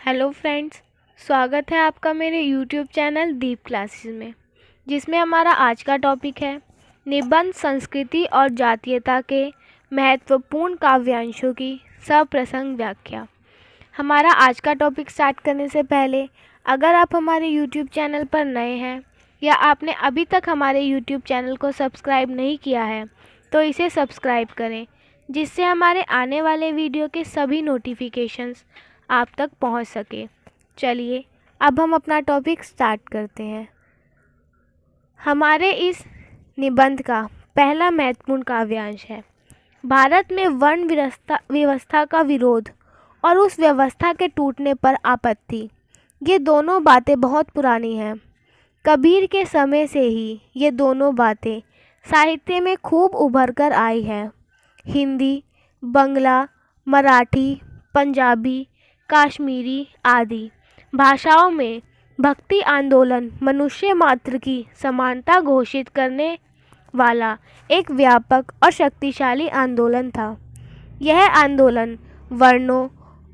Hello friends, स्वागत है आपका मेरे यूट्यूब चैनल दीप क्लासेस में, जिसमें हमारा आज का टॉपिक है निबंध संस्कृति और जातीयता के महत्वपूर्ण काव्यांशों की सप्रसंग व्याख्या। हमारा आज का टॉपिक स्टार्ट करने से पहले अगर आप हमारे यूट्यूब चैनल पर नए हैं या आपने अभी तक हमारे यूट्यूब चैनल को सब्सक्राइब नहीं किया है तो इसे सब्सक्राइब करें, जिससे हमारे आने वाले वीडियो के सभी नोटिफिकेशंस आप तक पहुंच सके। चलिए अब हम अपना टॉपिक स्टार्ट करते हैं। हमारे इस निबंध का पहला महत्वपूर्ण काव्यांश है भारत में वर्ण व्यवस्था का विरोध और उस व्यवस्था के टूटने पर आपत्ति। ये दोनों बातें बहुत पुरानी हैं। कबीर के समय से ही ये दोनों बातें साहित्य में खूब उभर कर आई है। हिंदी, बंगला, मराठी, पंजाबी, कश्मीरी आदि भाषाओं में भक्ति आंदोलन मनुष्य मात्र की समानता घोषित करने वाला एक व्यापक और शक्तिशाली आंदोलन था। यह आंदोलन वर्णों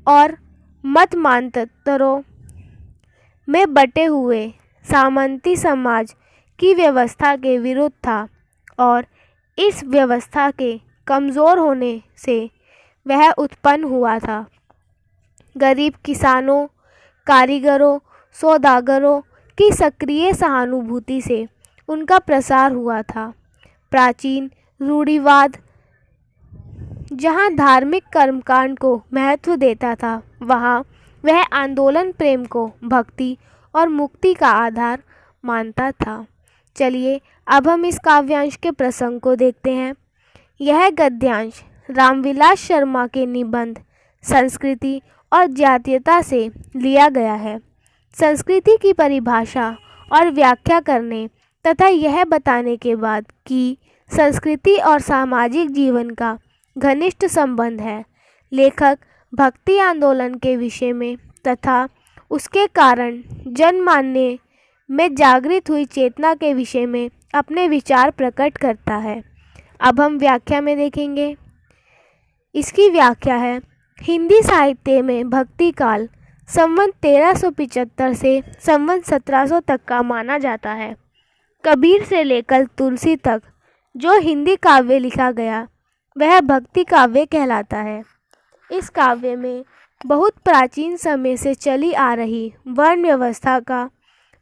और मतमांतरों में बटे हुए सामंती समाज की व्यवस्था के विरुद्ध था और इस व्यवस्था के कमज़ोर होने से वह उत्पन्न हुआ था। गरीब किसानों, कारीगरों, सौदागरों की सक्रिय सहानुभूति से उनका प्रसार हुआ था। प्राचीन रूढ़िवाद जहाँ धार्मिक कर्मकांड को महत्व देता था, वहाँ वह आंदोलन प्रेम को भक्ति और मुक्ति का आधार मानता था। चलिए अब हम इस काव्यांश के प्रसंग को देखते हैं। यह गद्यांश रामविलास शर्मा के निबंध संस्कृति और जातीयता से लिया गया है। संस्कृति की परिभाषा और व्याख्या करने तथा यह बताने के बाद कि संस्कृति और सामाजिक जीवन का घनिष्ठ संबंध है, लेखक भक्ति आंदोलन के विषय में तथा उसके कारण जनमानस में जागृत हुई चेतना के विषय में अपने विचार प्रकट करता है। अब हम व्याख्या में देखेंगे। इसकी व्याख्या है, हिंदी साहित्य में भक्ति काल संवत 1375 से संवत 1700 तक का माना जाता है। कबीर से लेकर तुलसी तक जो हिंदी काव्य लिखा गया वह भक्ति काव्य कहलाता है। इस काव्य में बहुत प्राचीन समय से चली आ रही वर्ण व्यवस्था का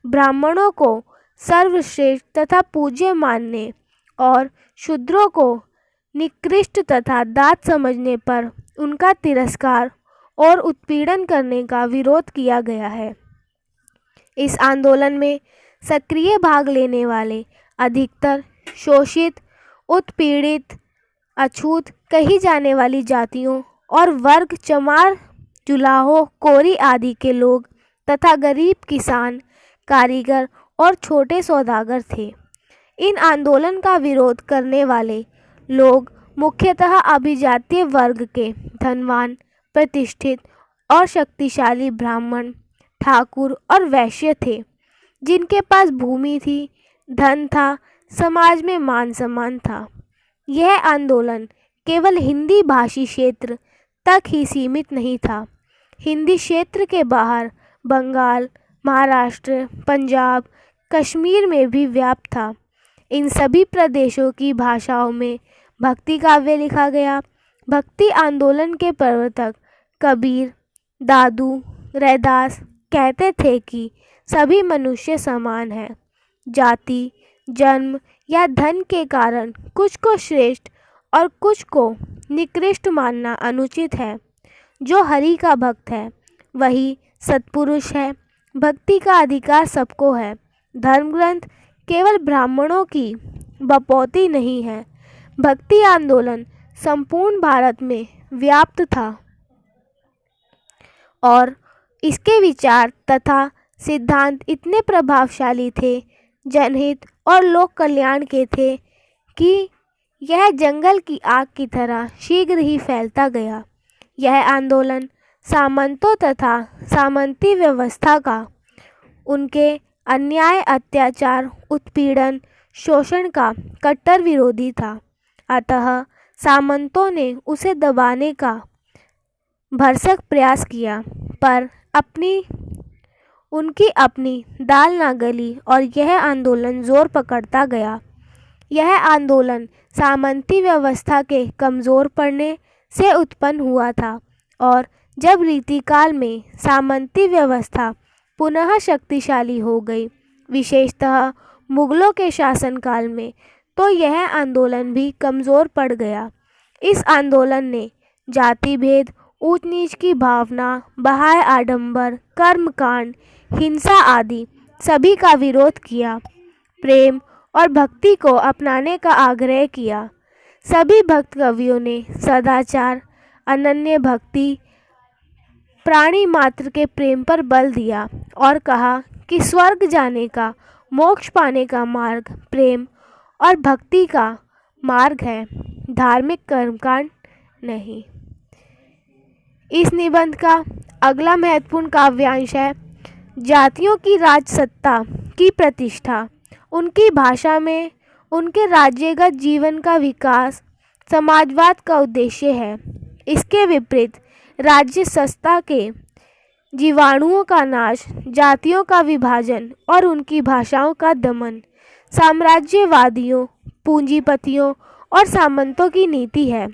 ब्राह्मणों को सर्वश्रेष्ठ तथा पूज्य मानने और शूद्रों को निकृष्ट तथा दास समझने पर उनका तिरस्कार और उत्पीड़न करने का विरोध किया गया है। इस आंदोलन में सक्रिय भाग लेने वाले अधिकतर शोषित, उत्पीड़ित, अछूत कही जाने वाली जातियों और वर्ग, चमार, जुलाहो, कोरी आदि के लोग तथा गरीब किसान, कारीगर और छोटे सौदागर थे। इन आंदोलन का विरोध करने वाले लोग मुख्यतः अभिजातीय वर्ग के धनवान, प्रतिष्ठित और शक्तिशाली ब्राह्मण, ठाकुर और वैश्य थे, जिनके पास भूमि थी, धन था, समाज में मान सम्मान था। यह आंदोलन केवल हिंदी भाषी क्षेत्र तक ही सीमित नहीं था। हिंदी क्षेत्र के बाहर बंगाल, महाराष्ट्र, पंजाब, कश्मीर में भी व्याप्त था। इन सभी प्रदेशों की भाषाओं में भक्ति काव्य लिखा गया। भक्ति आंदोलन के प्रवर्तक कबीर, दादू, रैदास कहते थे कि सभी मनुष्य समान हैं। जाति, जन्म या धन के कारण कुछ को श्रेष्ठ और कुछ को निकृष्ट मानना अनुचित है। जो हरि का भक्त है वही सत्पुरुष है। भक्ति का अधिकार सबको है। धर्म ग्रंथ केवल ब्राह्मणों की बपौती नहीं है। भक्ति आंदोलन संपूर्ण भारत में व्याप्त था और इसके विचार तथा सिद्धांत इतने प्रभावशाली थे, जनहित और लोक कल्याण के थे कि यह जंगल की आग की तरह शीघ्र ही फैलता गया। यह आंदोलन सामंतों तथा सामंती व्यवस्था का, उनके अन्याय, अत्याचार, उत्पीड़न, शोषण का कट्टर विरोधी था। अतः सामंतों ने उसे दबाने का भरसक प्रयास किया। पर उनकी अपनी दाल ना गली और यह आंदोलन जोर पकड़ता गया। यह आंदोलन सामंती व्यवस्था के कमज़ोर पड़ने से उत्पन्न हुआ था और जब रीतिकाल में सामंती व्यवस्था पुनः शक्तिशाली हो गई, विशेषतः मुगलों के शासनकाल में, तो यह आंदोलन भी कमज़ोर पड़ गया। इस आंदोलन ने जाति भेद, ऊंच नीच की भावना, बाह्य आडंबर, कर्मकांड, हिंसा आदि सभी का विरोध किया। प्रेम और भक्ति को अपनाने का आग्रह किया। सभी भक्त कवियों ने सदाचार, अनन्य भक्ति, प्राणी मात्र के प्रेम पर बल दिया और कहा कि स्वर्ग जाने का, मोक्ष पाने का मार्ग प्रेम और भक्ति का मार्ग है, धार्मिक कर्मकांड नहीं। इस निबंध का अगला महत्वपूर्ण काव्यांश है जातियों की राजसत्ता की प्रतिष्ठा। उनकी भाषा में उनके राज्यगत जीवन का विकास समाजवाद का उद्देश्य है। इसके विपरीत राज्य सत्ता के जीवाणुओं का नाश, जातियों का विभाजन और उनकी भाषाओं का दमन साम्राज्यवादियों, पूंजीपतियों और सामंतों की नीति है।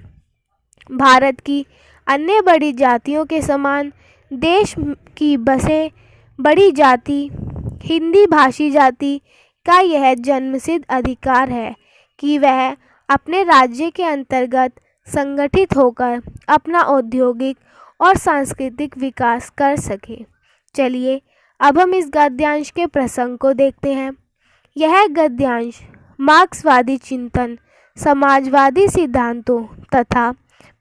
भारत की अन्य बड़ी जातियों के समान देश की बसे बड़ी जाति, हिंदी भाषी जाति का यह जन्मसिद्ध अधिकार है कि वह अपने राज्य के अंतर्गत संगठित होकर अपना औद्योगिक और सांस्कृतिक विकास कर सके। चलिए अब हम इस गद्यांश के प्रसंग को देखते हैं। यह गद्यांश मार्क्सवादी चिंतन, समाजवादी सिद्धांतों तथा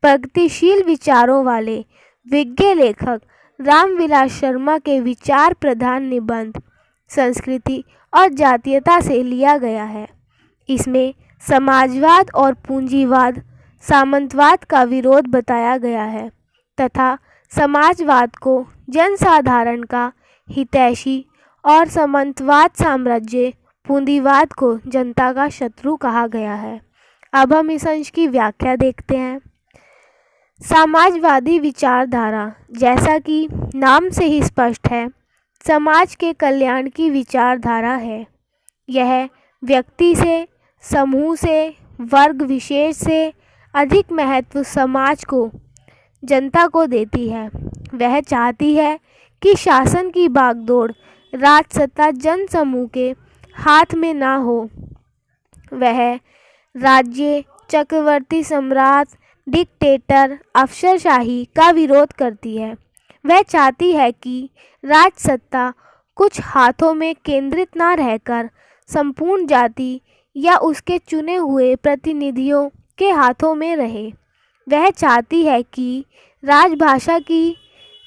प्रगतिशील विचारों वाले विज्ञ लेखक रामविलास शर्मा के विचार प्रधान निबंध संस्कृति और जातीयता से लिया गया है। इसमें समाजवाद और पूंजीवाद, सामंतवाद का विरोध बताया गया है तथा समाजवाद को जनसाधारण का हितैषी और सामंतवाद साम्राज्य पूंजीवाद को जनता का शत्रु कहा गया है। अब हम इस अंश की व्याख्या देखते हैं। समाजवादी विचारधारा, जैसा कि नाम से ही स्पष्ट है, समाज के कल्याण की विचारधारा है। यह व्यक्ति से, समूह से, वर्ग विशेष से अधिक महत्व समाज को, जनता को देती है। वह चाहती है कि शासन की बागडोर, राजसत्ता जन समूह के हाथ में ना हो। वह राज्य, चक्रवर्ती सम्राट, डिक्टेटर, अफसरशाही का विरोध करती है। वह चाहती है कि राजसत्ता कुछ हाथों में केंद्रित ना रहकर संपूर्ण जाति या उसके चुने हुए प्रतिनिधियों के हाथों में रहे। वह चाहती है कि राजभाषा की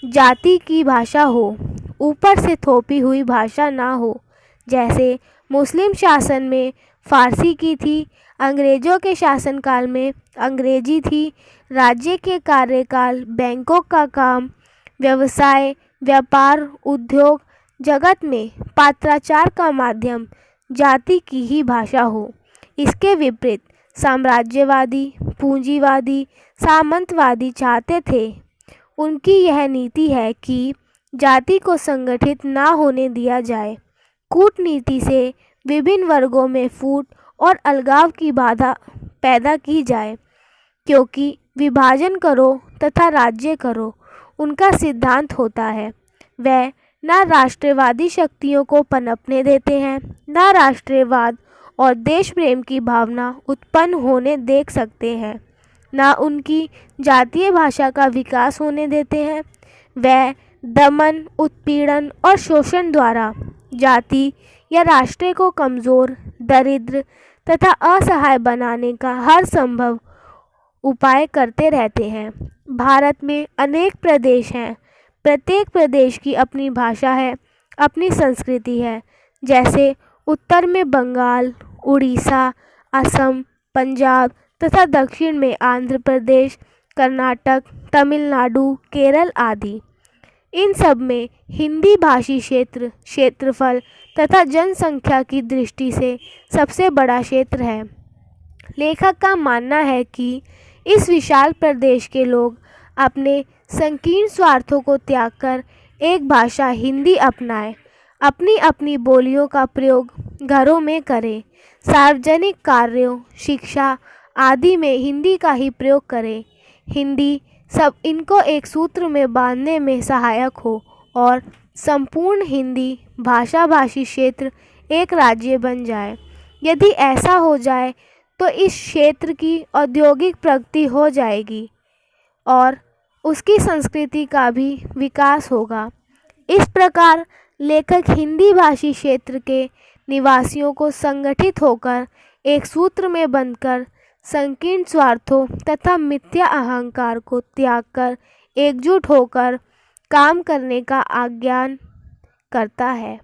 जाति की भाषा हो, ऊपर से थोपी हुई भाषा ना हो, जैसे मुस्लिम शासन में फारसी की थी, अंग्रेज़ों के शासनकाल में अंग्रेजी थी। राज्य के कार्यकाल, बैंकों का काम, व्यवसाय, व्यापार, उद्योग जगत में पत्राचार का माध्यम जाति की ही भाषा हो। इसके विपरीत साम्राज्यवादी, पूंजीवादी, सामंतवादी चाहते थे। उनकी यह नीति है कि जाति को संगठित ना होने दिया जाए। कूटनीति से विभिन्न वर्गों में फूट और अलगाव की बाधा पैदा की जाए, क्योंकि विभाजन करो तथा राज्य करो उनका सिद्धांत होता है। वह न राष्ट्रवादी शक्तियों को पनपने देते हैं, न राष्ट्रवाद और देश प्रेम की भावना उत्पन्न होने देख सकते हैं, न उनकी जातीय भाषा का विकास होने देते हैं। वह दमन, उत्पीड़न और शोषण द्वारा जाति या राष्ट्र को कमज़ोर, दरिद्र तथा असहाय बनाने का हर संभव उपाय करते रहते हैं। भारत में अनेक प्रदेश हैं। प्रत्येक प्रदेश की अपनी भाषा है, अपनी संस्कृति है। जैसे उत्तर में बंगाल, उड़ीसा, असम, पंजाब तथा दक्षिण में आंध्र प्रदेश, कर्नाटक, तमिलनाडु, केरल आदि। इन सब में हिंदी भाषी क्षेत्रफल तथा जनसंख्या की दृष्टि से सबसे बड़ा क्षेत्र है। लेखक का मानना है कि इस विशाल प्रदेश के लोग अपने संकीर्ण स्वार्थों को त्याग कर एक भाषा हिंदी अपनाएं। अपनी अपनी बोलियों का प्रयोग घरों में करें। सार्वजनिक कार्यों, शिक्षा आदि में हिंदी का ही प्रयोग करें। हिंदी सब इनको एक सूत्र में बांधने में सहायक हो और संपूर्ण हिंदी भाषाभाषी क्षेत्र एक राज्य बन जाए। यदि ऐसा हो जाए तो इस क्षेत्र की औद्योगिक प्रगति हो जाएगी और उसकी संस्कृति का भी विकास होगा। इस प्रकार लेखक हिंदी भाषी क्षेत्र के निवासियों को संगठित होकर एक सूत्र में बंधकर संकीर्ण स्वार्थों तथा मिथ्या अहंकार को त्याग कर एकजुट होकर काम करने का आह्वान करता है।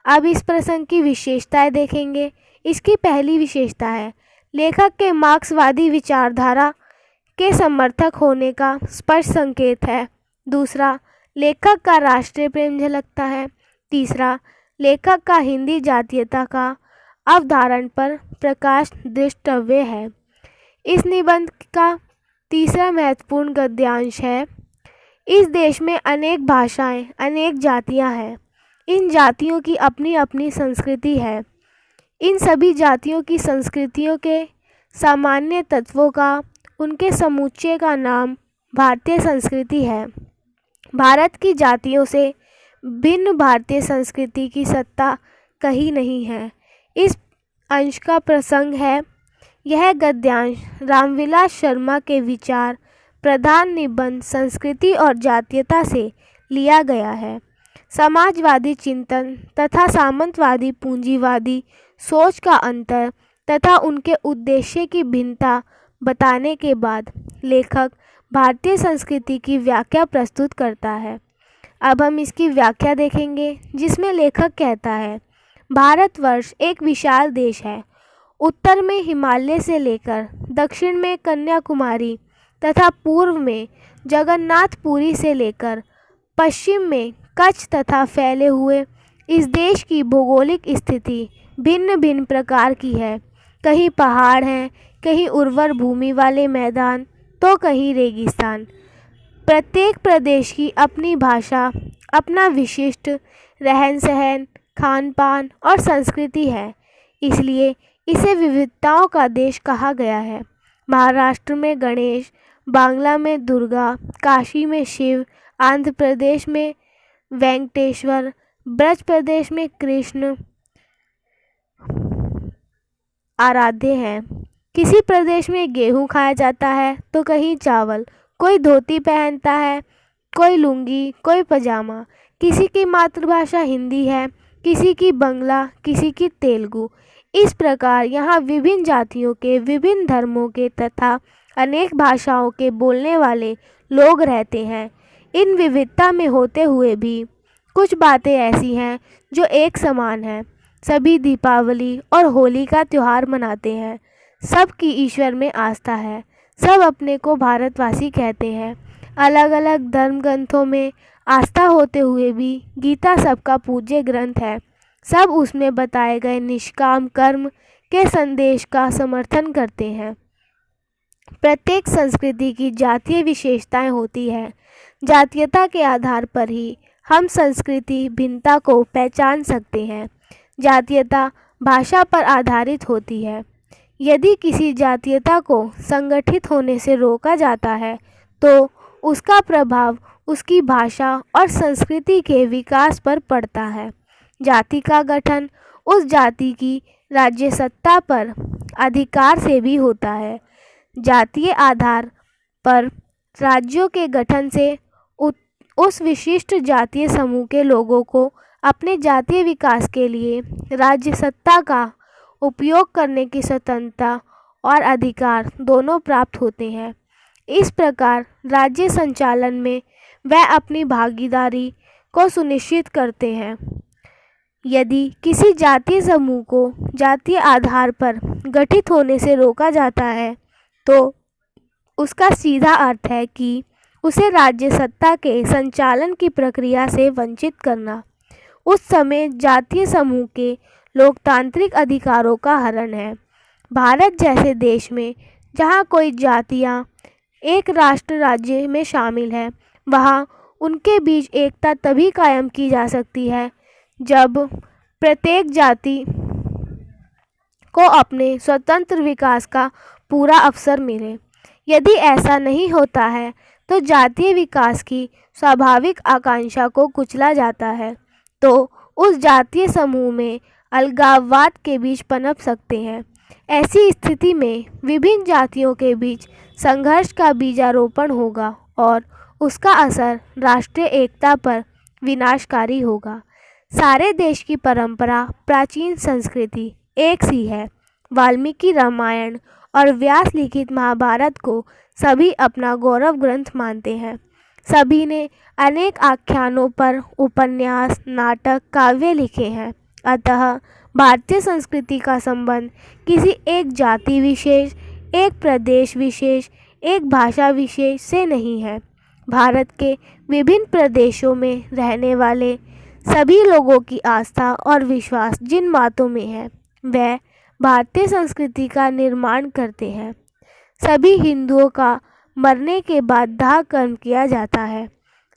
अब इस प्रसंग की विशेषताएं देखेंगे। इसकी पहली विशेषता है लेखक के मार्क्सवादी विचारधारा के समर्थक होने का स्पष्ट संकेत है। दूसरा, लेखक का राष्ट्रीय प्रेम झलकता है। तीसरा, लेखक का हिंदी जातीयता का अवधारण पर प्रकाश दृष्टव्य है। इस निबंध का तीसरा महत्वपूर्ण गद्यांश है, इस देश में अनेक भाषाएं, अनेक जातियां हैं। इन जातियों की अपनी अपनी संस्कृति है। इन सभी जातियों की संस्कृतियों के सामान्य तत्वों का, उनके समुच्चय का नाम भारतीय संस्कृति है। भारत की जातियों से भिन्न भारतीय संस्कृति की सत्ता कहीं नहीं है। इस अंश का प्रसंग है। यह गद्यांश रामविलास शर्मा के विचार प्रधान निबंध संस्कृति और जातीयता से लिया गया है। समाजवादी चिंतन तथा सामंतवादी पूंजीवादी सोच का अंतर तथा उनके उद्देश्य की भिन्नता बताने के बाद लेखक भारतीय संस्कृति की व्याख्या प्रस्तुत करता है। अब हम इसकी व्याख्या देखेंगे, जिसमें लेखक कहता है, भारतवर्ष एक विशाल देश है। उत्तर में हिमालय से लेकर दक्षिण में कन्याकुमारी तथा पूर्व में जगन्नाथपुरी से लेकर पश्चिम में कच्छ तथा फैले हुए इस देश की भौगोलिक स्थिति भिन्न भिन्न प्रकार की है। कहीं पहाड़ हैं, कहीं उर्वर भूमि वाले मैदान, तो कहीं रेगिस्तान। प्रत्येक प्रदेश की अपनी भाषा, अपना विशिष्ट रहन सहन, खान पान और संस्कृति है। इसलिए इसे विविधताओं का देश कहा गया है। महाराष्ट्र में गणेश, बांग्ला में दुर्गा, काशी में शिव, आंध्र प्रदेश में वेंकटेश्वर, ब्रज प्रदेश में कृष्ण आराध्य हैं। किसी प्रदेश में गेहूं खाया जाता है तो कहीं चावल। कोई धोती पहनता है, कोई लुंगी, कोई पजामा। किसी की मातृभाषा हिंदी है, किसी की बंगला, किसी की तेलुगु। इस प्रकार यहाँ विभिन्न जातियों के, विभिन्न धर्मों के तथा अनेक भाषाओं के बोलने वाले लोग रहते हैं। इन विविधता में होते हुए भी कुछ बातें ऐसी हैं जो एक समान हैं। सभी दीपावली और होली का त्यौहार मनाते हैं। सबकी ईश्वर में आस्था है। सब अपने को भारतवासी कहते हैं। अलग अलग धर्म ग्रंथों में आस्था होते हुए भी गीता सबका पूज्य ग्रंथ है। सब उसमें बताए गए निष्काम कर्म के संदेश का समर्थन करते हैं। प्रत्येक संस्कृति की जातीय विशेषताएं होती है। जातीयता के आधार पर ही हम संस्कृति भिन्नता को पहचान सकते हैं। जातीयता भाषा पर आधारित होती है। यदि किसी जातीयता को संगठित होने से रोका जाता है तो उसका प्रभाव उसकी भाषा और संस्कृति के विकास पर पड़ता है। जाति का गठन उस जाति की राज्य सत्ता पर अधिकार से भी होता है। जातीय आधार पर राज्यों के गठन से उस विशिष्ट जातीय समूह के लोगों को अपने जातीय विकास के लिए राज्य सत्ता का उपयोग करने की स्वतंत्रता और अधिकार दोनों प्राप्त होते हैं। इस प्रकार राज्य संचालन में वह अपनी भागीदारी को सुनिश्चित करते हैं। यदि किसी जातीय समूह को जातीय आधार पर गठित होने से रोका जाता है तो उसका सीधा अर्थ है कि उसे राज्य सत्ता के संचालन की प्रक्रिया से वंचित करना। उस समय जातीय समूह के लोकतांत्रिक अधिकारों का हरण है। भारत जैसे देश में जहाँ कोई जातियाँ एक राष्ट्र राज्य में शामिल है, वहाँ उनके बीच एकता तभी कायम की जा सकती है जब प्रत्येक जाति को अपने स्वतंत्र विकास का पूरा अवसर मिले। यदि ऐसा नहीं होता है तो जातीय विकास की स्वाभाविक आकांक्षा को कुचला जाता है, तो उस जातीय समूह में अलगाववाद के बीज पनप सकते हैं। ऐसी स्थिति में विभिन्न जातियों के बीच संघर्ष का बीजारोपण होगा और उसका असर राष्ट्रीय एकता पर विनाशकारी होगा। सारे देश की परंपरा, प्राचीन संस्कृति एक सी है। वाल्मीकि रामायण और व्यास लिखित महाभारत को सभी अपना गौरव ग्रंथ मानते हैं। सभी ने अनेक आख्यानों पर उपन्यास, नाटक, काव्य लिखे हैं। अतः भारतीय संस्कृति का संबंध किसी एक जाति विशेष, एक प्रदेश विशेष, एक भाषा विशेष से नहीं है। भारत के विभिन्न प्रदेशों में रहने वाले सभी लोगों की आस्था और विश्वास जिन बातों में है, वह भारतीय संस्कृति का निर्माण करते हैं। सभी हिंदुओं का मरने के बाद दाह कर्म किया जाता है।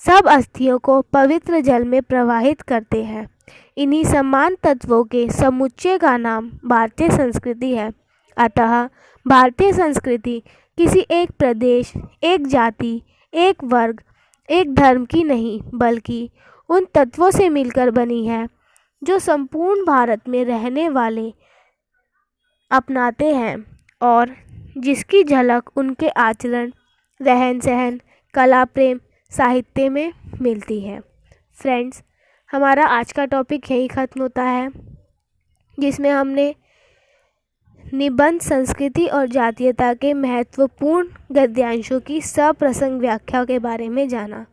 सब अस्थियों को पवित्र जल में प्रवाहित करते हैं। इन्हीं समान तत्वों के समुच्चय का नाम भारतीय संस्कृति है। अतः भारतीय संस्कृति किसी एक प्रदेश, एक जाति, एक वर्ग, एक धर्म की नहीं, बल्कि उन तत्वों से मिलकर बनी है जो संपूर्ण भारत में रहने वाले अपनाते हैं और जिसकी झलक उनके आचरण, रहन सहन, कला, प्रेम, साहित्य में मिलती है। फ्रेंड्स, हमारा आज का टॉपिक यही ख़त्म होता है, जिसमें हमने निबंध संस्कृति और जातीयता के महत्वपूर्ण गद्यांशों की सप्रसंग व्याख्या के बारे में जाना।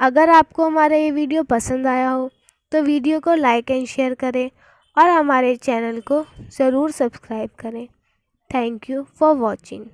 अगर आपको हमारा ये वीडियो पसंद आया हो तो वीडियो को लाइक एंड शेयर करें और हमारे चैनल को ज़रूर सब्सक्राइब करें। Thank you for watching.